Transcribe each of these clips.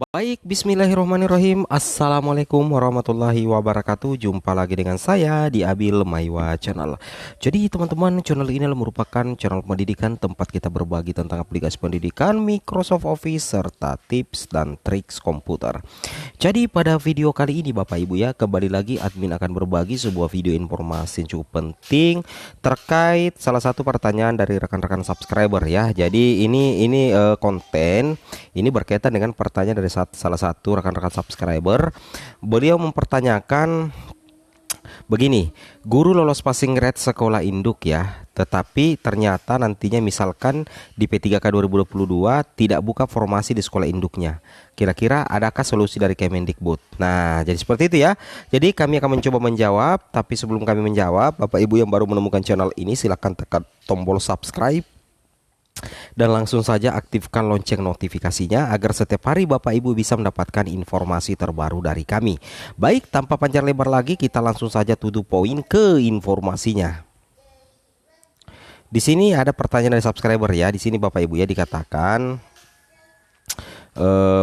Baik, bismillahirrahmanirrahim. Assalamualaikum warahmatullahi wabarakatuh. Jumpa lagi dengan saya di Abil Maiwa Channel. Jadi teman-teman, channel ini merupakan channel pendidikan tempat kita berbagi tentang aplikasi pendidikan, Microsoft Office, serta tips dan triks komputer. Jadi pada video kali ini Bapak Ibu ya, kembali lagi admin akan berbagi sebuah video informasi yang cukup penting terkait salah satu pertanyaan dari rekan-rekan subscriber ya. Jadi ini konten ini berkaitan dengan pertanyaan dari salah satu rekan-rekan subscriber. Beliau mempertanyakan begini, guru lolos passing rate sekolah induk ya, tetapi ternyata nantinya misalkan di P3K 2022 tidak buka formasi di sekolah induknya. Kira-kira adakah solusi dari Kemendikbud? Nah, jadi seperti itu ya. Jadi kami akan mencoba menjawab, tapi sebelum kami menjawab, Bapak Ibu yang baru menemukan channel ini silahkan tekan tombol subscribe dan langsung saja aktifkan lonceng notifikasinya agar setiap hari Bapak Ibu bisa mendapatkan informasi terbaru dari kami. Baik, tanpa panjang lebar lagi kita langsung saja to the point ke informasinya. Di sini ada pertanyaan dari subscriber ya. Di sini Bapak Ibu ya dikatakan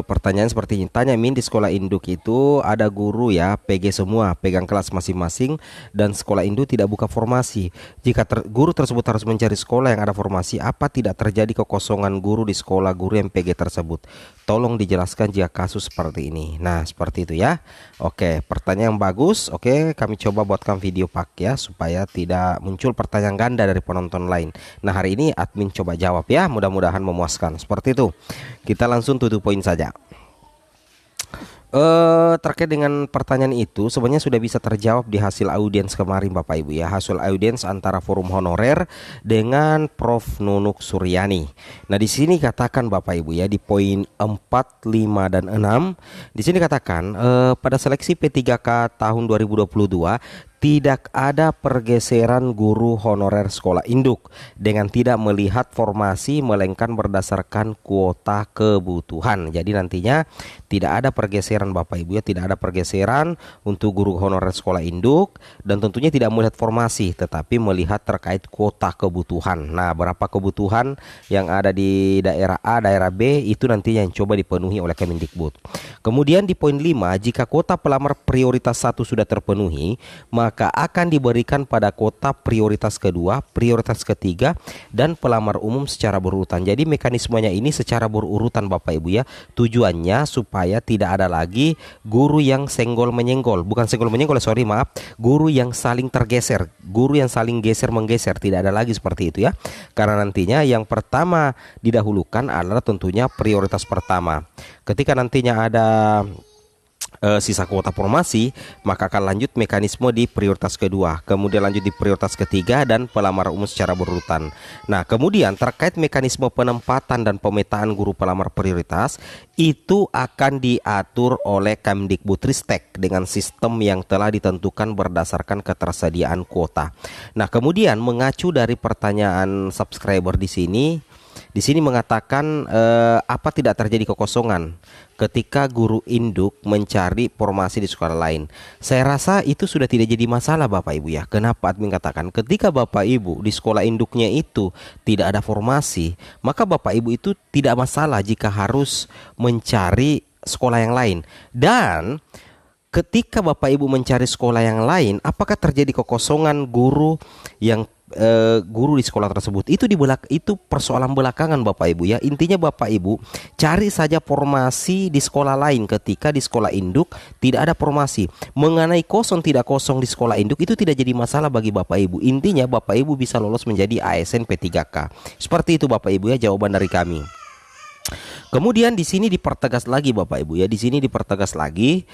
pertanyaan seperti ini. Tanya Min, di sekolah induk itu ada guru ya PG semua, pegang kelas masing-masing, dan sekolah induk tidak buka formasi. Jika guru tersebut harus mencari sekolah yang ada formasi, apa tidak terjadi kekosongan guru di sekolah guru yang PG tersebut? Tolong dijelaskan jika kasus seperti ini. Nah, seperti itu ya. Oke, pertanyaan yang bagus. Oke, kami coba buatkan video pak ya, supaya tidak muncul pertanyaan ganda dari penonton lain. Nah, hari ini admin coba jawab ya, mudah-mudahan memuaskan. Seperti itu. Kita langsung tutup poin saja. Terkait dengan pertanyaan itu sebenarnya sudah bisa terjawab di hasil audiens kemarin Bapak Ibu ya, hasil audiens antara forum honorer dengan Prof Nunuk Suryani. Nah, di sini katakan Bapak Ibu ya, di poin 4, 5 dan 6 di sini katakan pada seleksi P3K tahun 2022 tidak ada pergeseran guru honorer sekolah induk dengan tidak melihat formasi, melainkan berdasarkan kuota kebutuhan. Jadi nantinya tidak ada pergeseran Bapak Ibu ya, tidak ada pergeseran untuk guru honorer sekolah induk, dan tentunya tidak melihat formasi tetapi melihat terkait kuota kebutuhan. Nah, berapa kebutuhan yang ada di daerah A, daerah B, itu nantinya yang coba dipenuhi oleh Kemendikbud. Kemudian di poin 5, jika kuota pelamar prioritas 1 sudah terpenuhi, maka akan diberikan pada kuota prioritas kedua, prioritas ketiga, dan pelamar umum secara berurutan. Jadi mekanismenya ini secara berurutan Bapak Ibu ya. Tujuannya supaya tidak ada lagi guru yang senggol menyenggol. Bukan senggol menyenggol, sorry maaf. Guru yang saling tergeser, guru yang saling geser menggeser, tidak ada lagi seperti itu ya. Karena nantinya yang pertama didahulukan adalah tentunya prioritas pertama. Ketika nantinya ada sisa kuota formasi, maka akan lanjut mekanisme di prioritas kedua, kemudian lanjut di prioritas ketiga, dan pelamar umum secara berurutan. Nah, kemudian terkait mekanisme penempatan dan pemetaan guru pelamar prioritas itu akan diatur oleh Kemdikbudristek dengan sistem yang telah ditentukan berdasarkan ketersediaan kuota. Nah, kemudian mengacu dari pertanyaan subscriber di sini mengatakan apa tidak terjadi kekosongan ketika guru induk mencari formasi di sekolah lain. Saya rasa itu sudah tidak jadi masalah Bapak Ibu ya. Kenapa admin katakan ketika Bapak Ibu di sekolah induknya itu tidak ada formasi, maka Bapak Ibu itu tidak masalah jika harus mencari sekolah yang lain. Dan ketika Bapak Ibu mencari sekolah yang lain, apakah terjadi kekosongan guru yang guru di sekolah tersebut? Itu persoalan belakangan Bapak Ibu ya. Intinya Bapak Ibu cari saja formasi di sekolah lain ketika di sekolah induk tidak ada formasi. Mengenai kosong tidak kosong di sekolah induk itu tidak jadi masalah bagi Bapak Ibu. Intinya Bapak Ibu bisa lolos menjadi ASN P3K. Seperti itu Bapak Ibu ya, jawaban dari kami. Kemudian di sini dipertegas lagi Bapak Ibu ya, di sini dipertegas lagi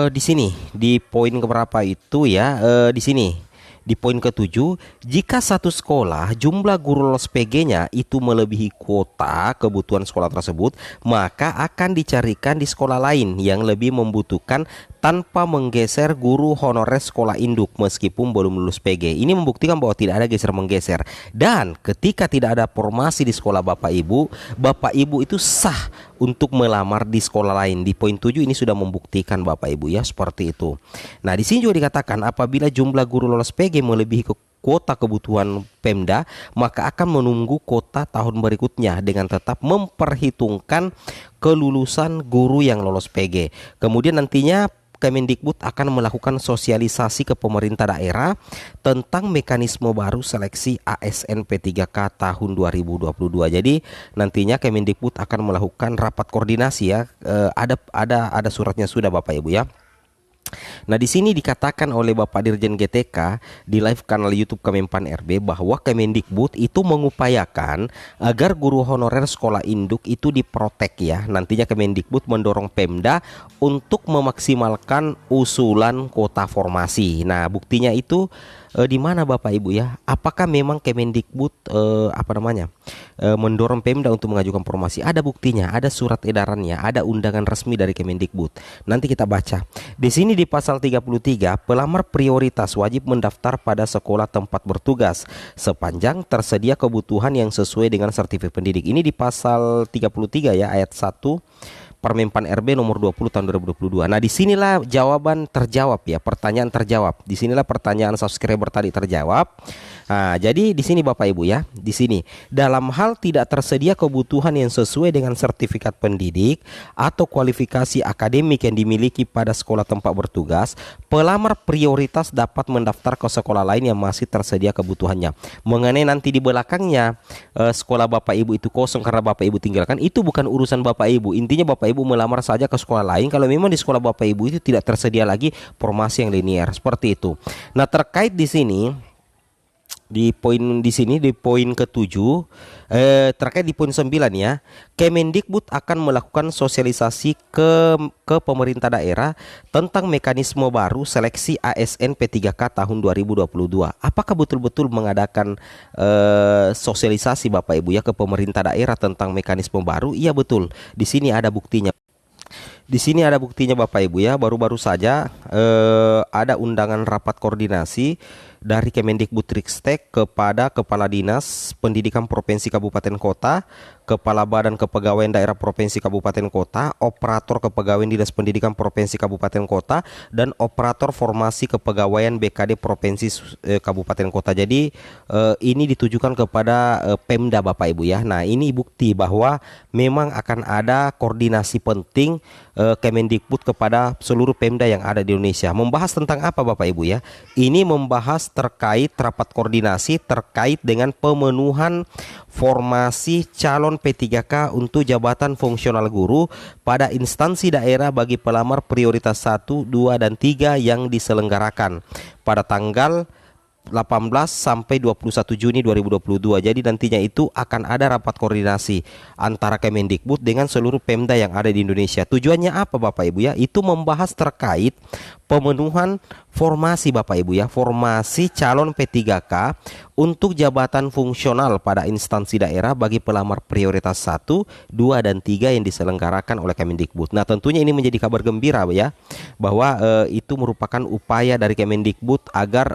di sini di poin keberapa itu ya, di sini di poin ke-7, jika satu sekolah jumlah guru lolos PG-nya itu melebihi kuota kebutuhan sekolah tersebut, maka akan dicarikan di sekolah lain yang lebih membutuhkan tanpa menggeser guru honorer sekolah induk meskipun belum lulus PG. Ini membuktikan bahwa tidak ada geser menggeser. Dan ketika tidak ada formasi di sekolah Bapak Ibu itu sah untuk melamar di sekolah lain. Di poin 7 ini sudah membuktikan Bapak Ibu ya, seperti itu. Nah, di sini juga dikatakan apabila jumlah guru lolos PG melebihi kuota kebutuhan Pemda, maka akan menunggu kuota tahun berikutnya dengan tetap memperhitungkan kelulusan guru yang lolos PG. Kemudian nantinya Kemendikbud akan melakukan sosialisasi ke pemerintah daerah tentang mekanisme baru seleksi ASN P3K tahun 2022. Jadi nantinya Kemendikbud akan melakukan rapat koordinasi ya. Ada suratnya sudah Bapak Ibu ya. Nah, di sini dikatakan oleh Bapak Dirjen GTK di live kanal YouTube Kemenpan RB bahwa Kemendikbud itu mengupayakan agar guru honorer sekolah induk itu diprotek ya. Nantinya Kemendikbud mendorong Pemda untuk memaksimalkan usulan kuota formasi. Nah, buktinya itu di mana Bapak Ibu ya? Apakah memang Kemendikbud mendorong Pemda untuk mengajukan formasi? Ada buktinya, ada surat edarannya, ada undangan resmi dari Kemendikbud. Nanti kita baca. Di sini di pasal 33, pelamar prioritas wajib mendaftar pada sekolah tempat bertugas sepanjang tersedia kebutuhan yang sesuai dengan sertifikat pendidik. Ini di pasal 33 ya, ayat 1 Permenpan RB nomor 20 tahun 2022. Nah, disinilah jawaban terjawab ya, pertanyaan terjawab. Disinilah pertanyaan subscriber tadi terjawab. Nah, jadi di sini Bapak Ibu ya, di sini dalam hal tidak tersedia kebutuhan yang sesuai dengan sertifikat pendidik atau kualifikasi akademik yang dimiliki pada sekolah tempat bertugas, pelamar prioritas dapat mendaftar ke sekolah lain yang masih tersedia kebutuhannya. Mengenai nanti di belakangnya sekolah Bapak Ibu itu kosong karena Bapak Ibu tinggalkan, itu bukan urusan Bapak Ibu. Intinya Bapak Ibu melamar saja ke sekolah lain kalau memang di sekolah Bapak Ibu itu tidak tersedia lagi formasi yang linear, seperti itu. Nah, terkait di sini di poin ke-7 terkait di poin 9 ya, Kemendikbud akan melakukan sosialisasi ke pemerintah daerah tentang mekanisme baru seleksi ASN P3K tahun 2022. Apakah betul-betul mengadakan sosialisasi Bapak Ibu ya ke pemerintah daerah tentang mekanisme baru? Iya betul. Di sini ada buktinya. Di sini ada buktinya Bapak Ibu ya, baru-baru saja ada undangan rapat koordinasi dari Kemendikbudristek kepada Kepala Dinas Pendidikan Provinsi Kabupaten Kota, Kepala Badan Kepegawaian Daerah Provinsi Kabupaten Kota, Operator Kepegawaian Dinas Pendidikan Provinsi Kabupaten Kota, dan Operator Formasi Kepegawaian BKD Provinsi Kabupaten Kota. Jadi ini ditujukan kepada Pemda Bapak Ibu ya. Nah, ini bukti bahwa memang akan ada koordinasi penting Kemendikbud kepada seluruh Pemda yang ada di Indonesia. Membahas tentang apa Bapak Ibu ya? Ini membahas terkait rapat koordinasi terkait dengan pemenuhan formasi calon P3K untuk jabatan fungsional guru pada instansi daerah bagi pelamar prioritas 1, 2, dan 3 yang diselenggarakan pada tanggal 18 sampai 21 Juni 2022. Jadi nantinya itu akan ada rapat koordinasi antara Kemendikbud dengan seluruh Pemda yang ada di Indonesia. Tujuannya apa Bapak Ibu ya? Itu membahas terkait pemenuhan formasi Bapak Ibu ya, formasi calon P3K untuk jabatan fungsional pada instansi daerah bagi pelamar prioritas 1, 2, dan 3 yang diselenggarakan oleh Kemendikbud. Nah, tentunya ini menjadi kabar gembira ya, bahwa itu merupakan upaya dari Kemendikbud agar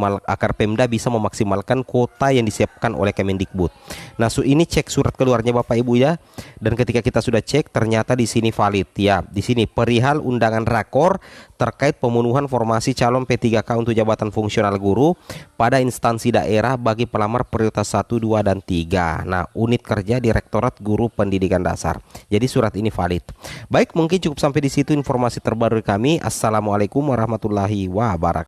agar Pemda bisa memaksimalkan kuota yang disiapkan oleh Kemendikbud. Nah, ini cek surat keluarnya Bapak Ibu ya. Dan ketika kita sudah cek ternyata di sini valid ya. Di sini perihal undangan rakor terkait pemenuhan formasi calon P3K untuk jabatan fungsional guru pada instansi daerah bagi pelamar prioritas 1, 2, dan 3. Nah, unit kerja Direktorat Guru Pendidikan Dasar. Jadi surat ini valid. Baik, mungkin cukup sampai di situ informasi terbaru kami. Assalamualaikum warahmatullahi wabarakatuh.